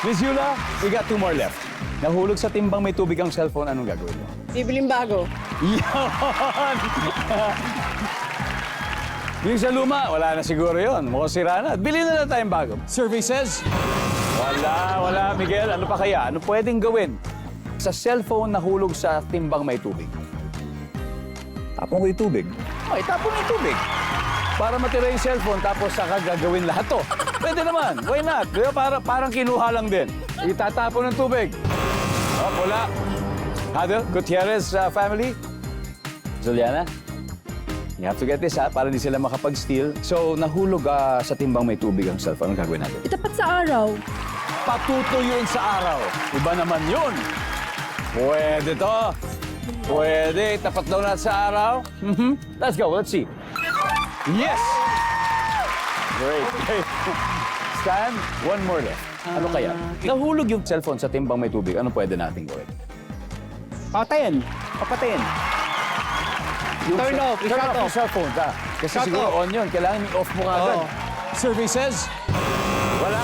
Miss Yula, we got 2 more left. Nahulog sa timbang may tubig ang cellphone, anong gagawin mo? Bibiling bago. Yan! Yung sa luma, wala na siguro yun. Mukhang sira na. Bili na lang tayong bago. Survey says? Wala, Miguel. Ano pa kaya? Ano pwedeng gawin? Sa cellphone nahulog sa timbang may tubig. Tapon ko yung tubig. Ay, tapon yung tubig. Para matira yung cellphone, tapos saka gagawin lahat to. Pwede naman. Why not? Di ba? Parang kinuha lang din. Itatapon ng tubig. Oh, wala. Hadel, Gutierrez family. Juliana, you have to get this, ha? Para hindi sila makapag-steal. So, nahulog sa timbang may tubig ang cellphone. Anong gagawin natin? Itapat sa araw. Patutuyuin sa araw. Iba naman yun. Pwede to. Pwede. Tapat daw natin sa araw. Let's go. Let's see. Yes! Great. Stan, one more left. Ano kaya? Nahulog yung cellphone sa timbang may tubig. Ano pwede natin gawin? Patayin. Papatayin. Turn off. Turn off yung cellphone, ha? Kasi Shut siguro off. on yun. Kailangan i-off mo ka agad. Oo. Services? Wala.